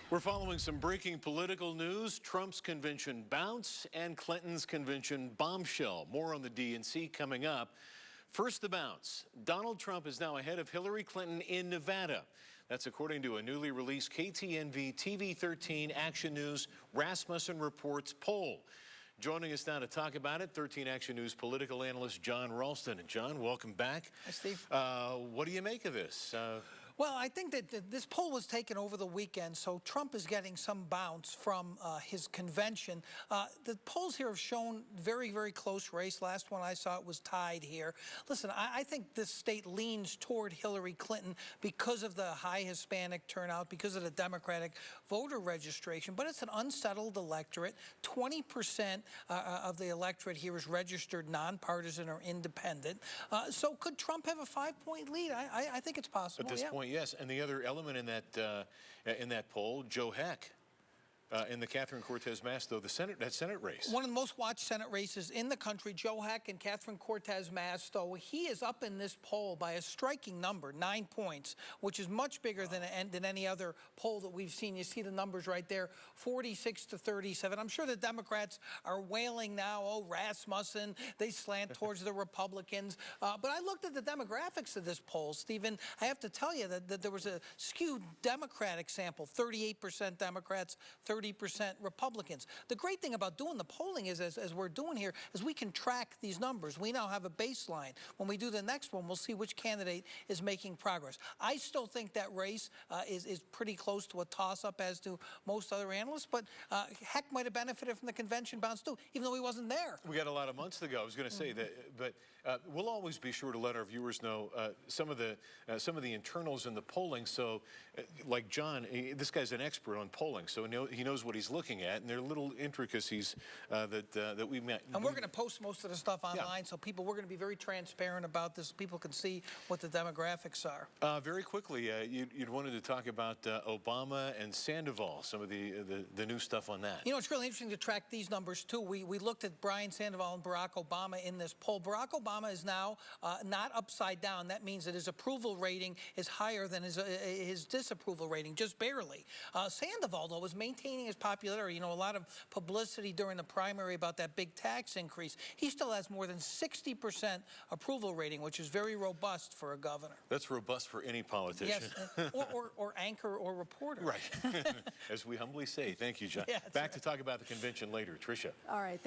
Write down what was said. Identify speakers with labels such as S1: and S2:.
S1: We're following some breaking political news. Trump's convention bounce and Clinton's convention bombshell. More on the DNC coming up. First, the bounce. Donald Trump is now ahead of Hillary Clinton in Nevada. That's according to a newly released ktnv TV 13 Action News Rasmussen Reports poll. Joining us now to talk about it, 13 Action News political analyst John Ralston. And John, welcome back.
S2: Hi, Steve.
S1: What do you make of this?
S2: Well, I think that this poll was taken over the weekend, so Trump is getting some bounce from his convention. The polls here have shown very, very close race. Last one I saw, it was tied here. Listen, I think this state leans toward Hillary Clinton because of the high Hispanic turnout, because of the Democratic voter registration, but it's an unsettled electorate. 20% of the electorate here is registered nonpartisan or independent. So could Trump have a 5-point lead? I think it's possible.
S1: At this point, yes. And the other element in that poll, Joe Heck, in the Catherine Cortez Masto, though, that Senate race.
S2: One of the most watched Senate races in the country, Joe Heck and Catherine Cortez Masto. He is up in this poll by a striking number, 9 points, which is much bigger than any other poll that we've seen. You see the numbers right there, 46 to 37. I'm sure the Democrats are wailing now, oh, Rasmussen, they slant towards the Republicans. But I looked at the demographics of this poll, Stephen. I have to tell you that there was a skewed Democratic sample, 38% Democrats, 30% Republicans. The great thing about doing the polling is, as we're doing here, is we can track these numbers. We now have a baseline. When we do the next one, we'll see which candidate is making progress. I still think that race is pretty close to a toss-up, as do most other analysts, but Heck might have benefited from the convention bounce too, even though he wasn't there.
S1: We got a lot of months to go. I was going to say that, but we'll always be sure to let our viewers know some of the internals in the polling. So, like John, this guy's an expert on polling, so he knows what he's looking at, and there are little intricacies that we met.
S2: And we're going to post most of the stuff online, so we're going to be very transparent about this. People can see what the demographics are.
S1: Very quickly, you'd wanted to talk about Obama and Sandoval, some of the new stuff on that.
S2: You know, it's really interesting to track these numbers too. We looked at Brian Sandoval and Barack Obama in this poll. Barack Obama is now not upside down. That means that his approval rating is higher than his disapproval rating, just barely. Sandoval, though, was maintaining his popularity. You know, a lot of publicity during the primary about that big tax increase. He still has more than 60% approval rating, which is very robust for a governor.
S1: That's robust for any politician.
S2: Yes, or anchor or reporter.
S1: Right. As we humbly say. Thank you, John.
S2: Yeah,
S1: Back to talk about the convention later. Tricia.
S3: All right.